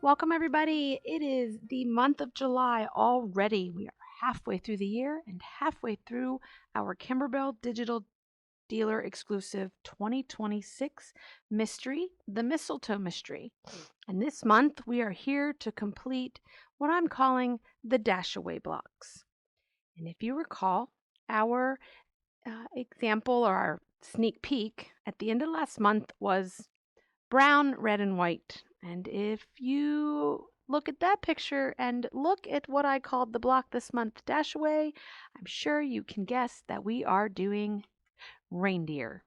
Welcome, everybody. It is the month of July already. We are halfway through the year and halfway through our Kimberbell Digital Dealer exclusive 2026 mystery, the Mistletoe Mystery. And this month, we are here to complete what I'm calling the Dashaway blocks. And if you recall, our example or our sneak peek at the end of last month was brown, red, and white. And if you look at that picture and look at what I called the block this month, Dashaway, I'm sure you can guess that we are doing reindeer.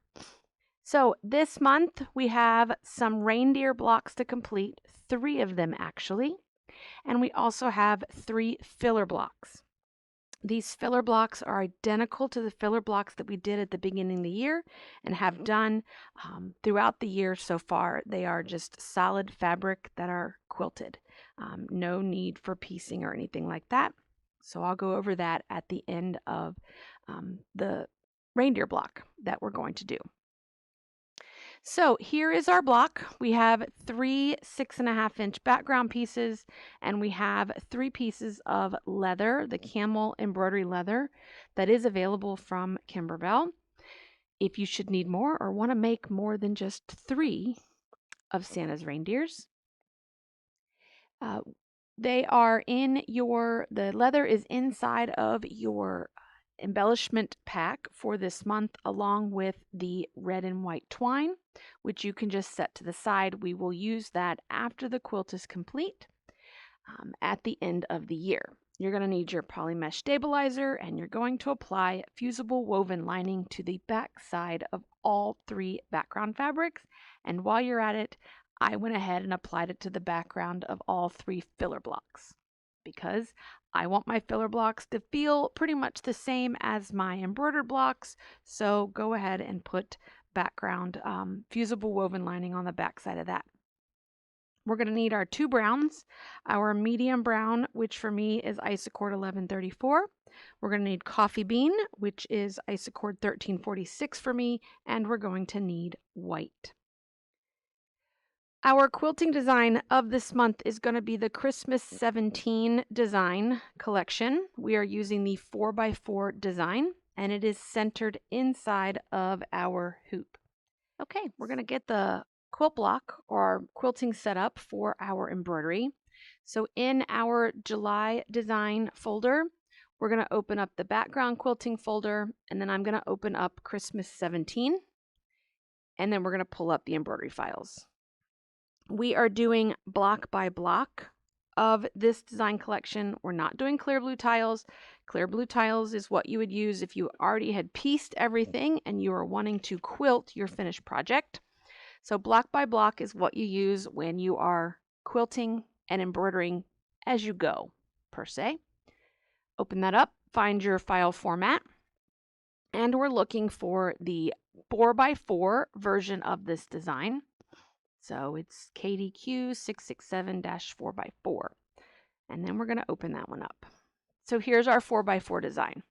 So this month we have some reindeer blocks to complete, 3 of them actually, and we also have 3 filler blocks. These filler blocks are identical to the filler blocks that we did at the beginning of the year and have done throughout the year so far. They are just solid fabric that are quilted. No need for piecing or anything like that. So I'll go over that at the end of the reindeer block that we're going to do. So here is our block. We have 3 6.5-inch background pieces, and we have 3 pieces of leather, the camel embroidery leather that is available from Kimberbell. If you should need more or want to make more than just 3 of Santa's reindeers, they are in the leather is inside of your embellishment pack for this month, along with the red and white twine, which you can just set to the side. We will use that after the quilt is complete at the end of the year. You're going to need your poly mesh stabilizer, and you're going to apply fusible woven lining to the back side of all 3 background fabrics. And while you're at it, I went ahead and applied it to the background of all 3 filler blocks because I want my filler blocks to feel pretty much the same as my embroidered blocks. So go ahead and put background fusible woven lining on the back side of that. We're going to need our 2 browns, our medium brown, which for me is Isocord 1134. We're going to need coffee bean, which is Isocord 1346 for me, and we're going to need white. Our quilting design of this month is going to be the Christmas 17 design collection. We are using the 4x4 design, and it is centered inside of our hoop. Okay, we're going to get the quilt block or quilting set up for our embroidery. So in our July design folder, we're going to open up the background quilting folder, and then I'm going to open up Christmas 17, and then we're going to pull up the embroidery files. We are doing block by block of this design collection. We're not doing clear blue tiles. Clear blue tiles is what you would use if you already had pieced everything and you are wanting to quilt your finished project. So block by block is what you use when you are quilting and embroidering as you go, per se. Open that up, find your file format, and we're looking for the 4x4 version of this design. So it's KDQ 667-4x4. And then we're going to open that one up. So here's our 4x4 design.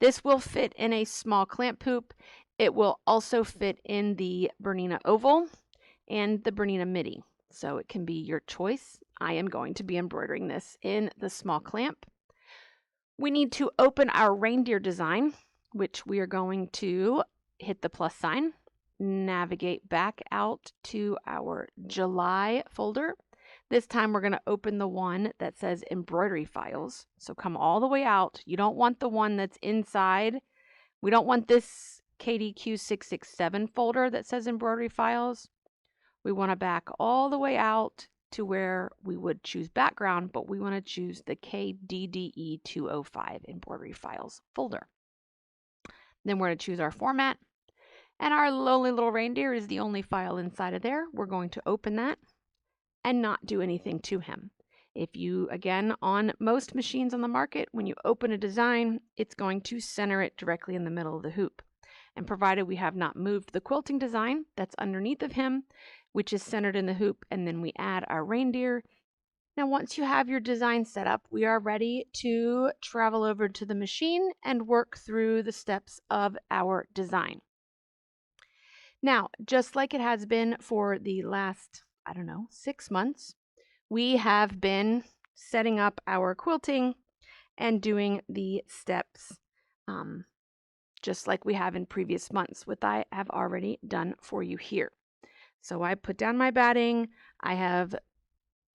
This will fit in a small clamp hoop. It will also fit in the Bernina oval and the Bernina midi. So it can be your choice. I am going to be embroidering this in the small clamp. We need to open our reindeer design, which we are going to hit the plus sign. Navigate back out to our July folder. This time we're going to open the one that says embroidery files. So come all the way out. You don't want the one that's inside. We don't want this KDQ 667 folder that says embroidery files. We want to back all the way out to where we would choose background, but we want to choose the KDDE 205 embroidery files folder. Then we're going to choose our format. And our lonely little reindeer is the only file inside of there. We're going to open that and not do anything to him. If you, again, on most machines on the market, when you open a design, it's going to center it directly in the middle of the hoop. And provided we have not moved the quilting design that's underneath of him, which is centered in the hoop, and then we add our reindeer. Now, once you have your design set up, we are ready to travel over to the machine and work through the steps of our design. Now, just like it has been for the last, 6 months, we have been setting up our quilting and doing the steps just like we have in previous months, which I have already done for you here. So I put down my batting, I have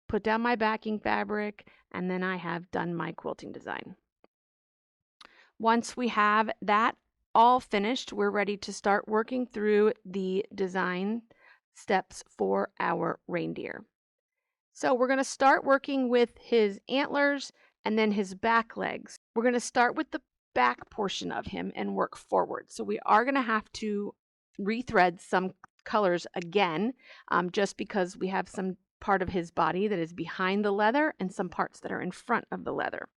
put down my backing fabric, and then I have done my quilting design. Once we have that all finished, we're ready to start working through the design steps for our reindeer. So we're going to start working with his antlers and then his back legs. We're going to start with the back portion of him and work forward. So we are going to have to rethread some colors again, just because we have some part of his body that is behind the leather and some parts that are in front of the leather.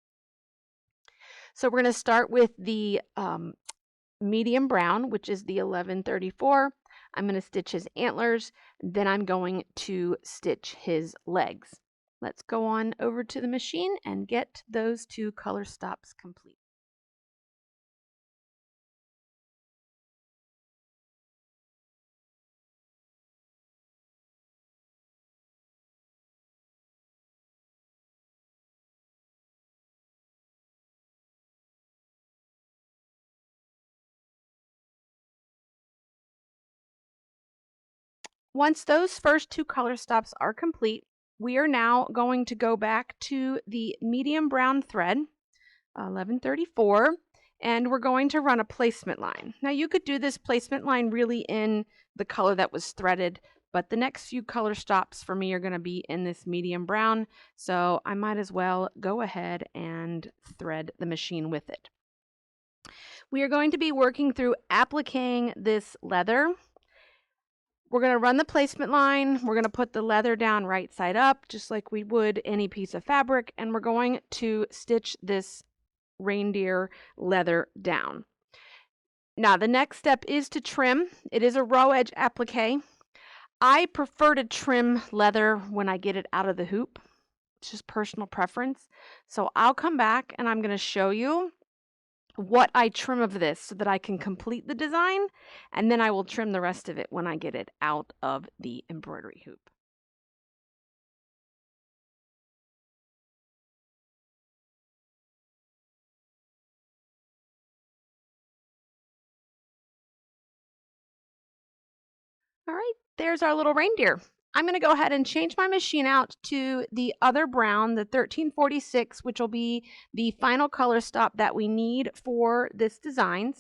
So we're going to start with the medium brown, which is the 1134. I'm going to stitch his antlers, then I'm going to stitch his legs. Let's go on over to the machine and get those two color stops complete. Once those first two color stops are complete, we are now going to go back to the medium brown thread, 1134, and we're going to run a placement line. Now you could do this placement line really in the color that was threaded, but the next few color stops for me are going to be in this medium brown, so I might as well go ahead and thread the machine with it. We are going to be working through appliquing this leather. We're going to run the placement line. We're going to put the leather down right side up, just like we would any piece of fabric, and we're going to stitch this reindeer leather down. Now, the next step is to trim. It is a raw edge applique. I prefer to trim leather when I get it out of the hoop. It's just personal preference. So I'll come back and I'm going to show you what I trim of this so that I can complete the design, and then I will trim the rest of it when I get it out of the embroidery hoop. All right, there's our little reindeer. I'm going to go ahead and change my machine out to the other brown, the 1346, which will be the final color stop that we need for this design.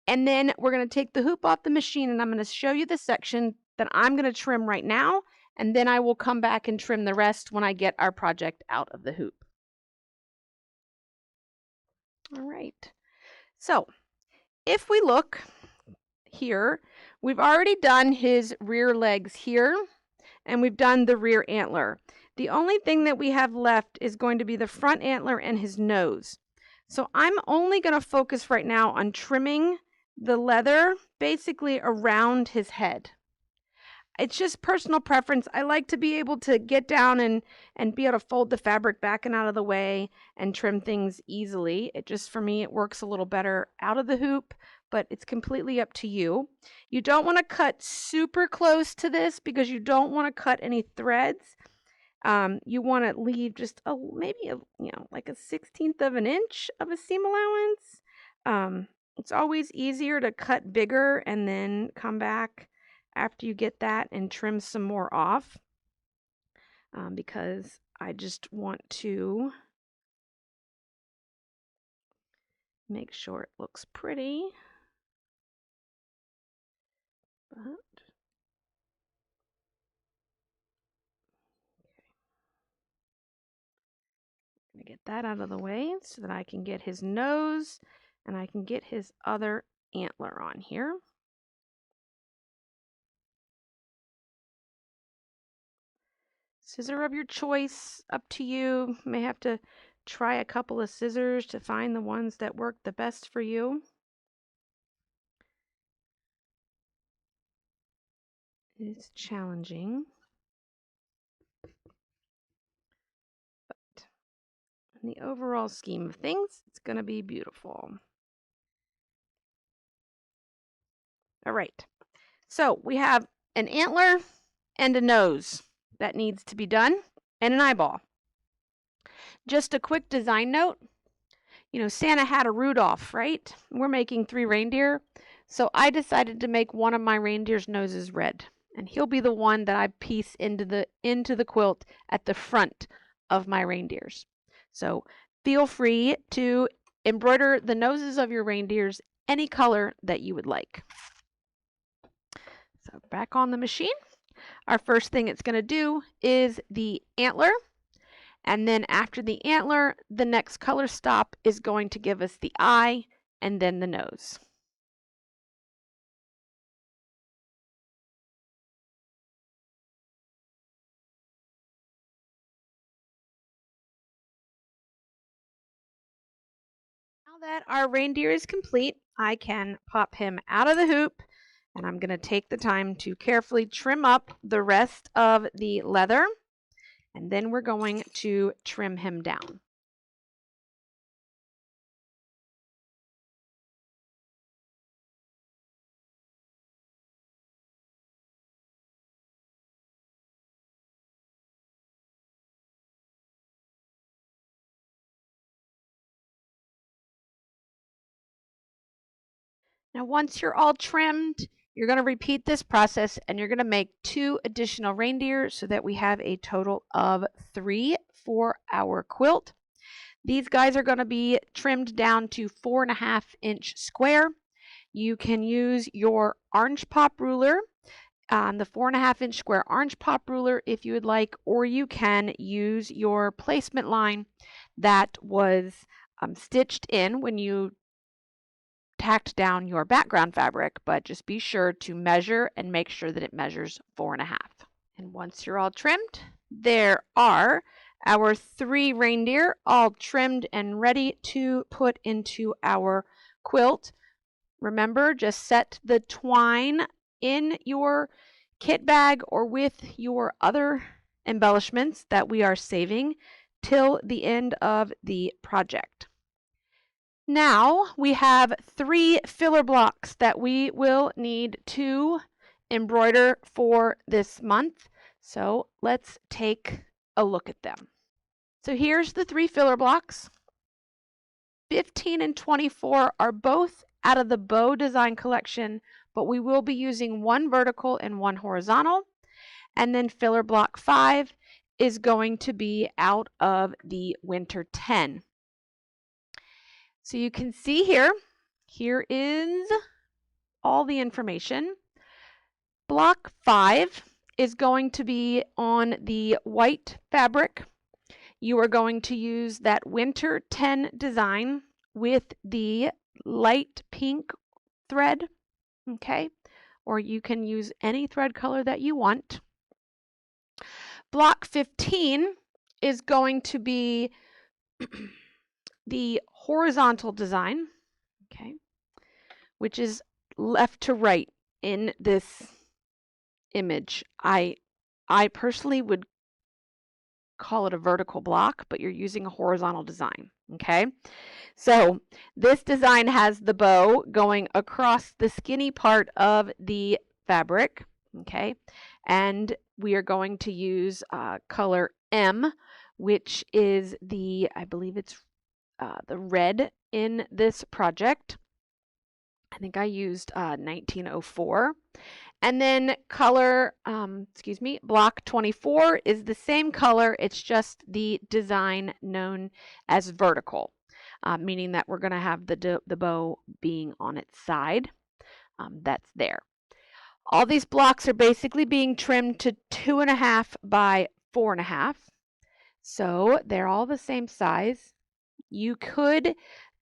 And then we're going to take the hoop off the machine, and I'm going to show you the section that I'm going to trim right now, and then I will come back and trim the rest when I get our project out of the hoop. All right. So if we look here, we've already done his rear legs here, and we've done the rear antler. The only thing that we have left is going to be the front antler and his nose. So I'm only going to focus right now on trimming the leather basically around his head. It's just personal preference. I like to be able to get down and be able to fold the fabric back and out of the way and trim things easily. It just, for me, it works a little better out of the hoop, but it's completely up to you. You don't want to cut super close to this because you don't want to cut any threads. You want to leave just maybe like a 1/16 of an inch of a seam allowance. It's always easier to cut bigger and then come back after you get that and trim some more off, because I just want to make sure it looks pretty. But I'm gonna get that out of the way so that I can get his nose and I can get his other antler on here. Scissor of your choice, up to you. You may have to try a couple of scissors to find the ones that work the best for you. It's challenging, but in the overall scheme of things, it's going to be beautiful. All right, so we have an antler and a nose that needs to be done. and an eyeball. Just a quick design note. You know, Santa had a Rudolph, right? We're making 3 reindeer. So I decided to make one of my reindeer's noses red. And he'll be the one that I piece into the quilt at the front of my reindeers. So feel free to embroider the noses of your reindeers any color that you would like. So back on the machine. Our first thing it's going to do is the antler. And then after the antler, the next color stop is going to give us the eye and then the nose. Now that our reindeer is complete, I can pop him out of the hoop, and I'm going to take the time to carefully trim up the rest of the leather, and then we're going to trim him down. Now, once you're all trimmed, you're going to repeat this process and you're going to make 2 additional reindeer so that we have a total of 3 for our quilt. These guys are going to be trimmed down to 4.5-inch square. You can use your orange pop ruler, the 4.5-inch square orange pop ruler if you would like, or you can use your placement line that was stitched in when you tacked down your background fabric, but just be sure to measure and make sure that it measures 4.5. And once you're all trimmed, there are our 3 reindeer all trimmed and ready to put into our quilt. Remember, just set the twine in your kit bag or with your other embellishments that we are saving till the end of the project. Now we have 3 filler blocks that we will need to embroider for this month. So let's take a look at them. So here's the 3 filler blocks. 15 and 24 are both out of the bow design collection, but we will be using 1 vertical and 1 horizontal. And then filler block 5 is going to be out of the winter 10. So you can see here is all the information. Block 5 is going to be on the white fabric. You are going to use that winter 10 design with the light pink thread, okay? Or you can use any thread color that you want. Block 15 is going to be the horizontal design, okay, which is left to right in this image. I personally would call it a vertical block, but you're using a horizontal design, okay? So this design has the bow going across the skinny part of the fabric, okay? And we are going to use color M, which is the, I believe it's the red in this project. I think I used 1904. And then color, block 24 is the same color. It's just the design known as vertical, meaning that we're going to have the bow being on its side. That's there. All these blocks are basically being trimmed to 2.5 by 4.5. So they're all the same size. You could,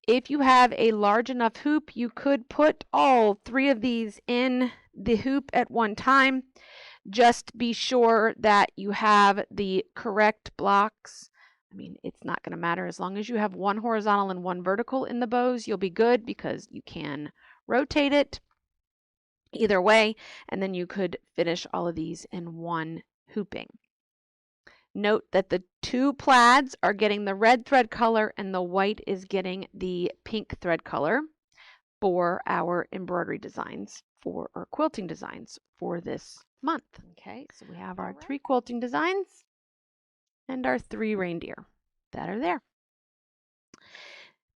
if you have a large enough hoop, you could put all 3 of these in the hoop at one time. Just be sure that you have the correct blocks. I mean, it's not going to matter as long as you have 1 horizontal and 1 vertical in the bows, you'll be good because you can rotate it either way, and then you could finish all of these in 1 hooping. Note that the 2 plaids are getting the red thread color and the white is getting the pink thread color for our embroidery designs for our quilting designs for this month. Okay, so we have our 3 quilting designs. and our 3 reindeer that are there.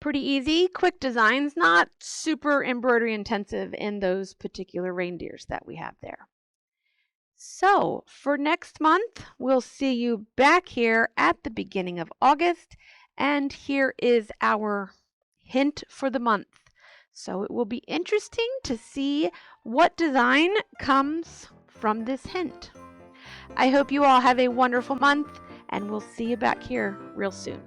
Pretty easy, quick designs, not super embroidery intensive in those particular reindeers that we have there. So for next month, we'll see you back here at the beginning of August, and here is our hint for the month. So it will be interesting to see what design comes from this hint. I hope you all have a wonderful month, and we'll see you back here real soon.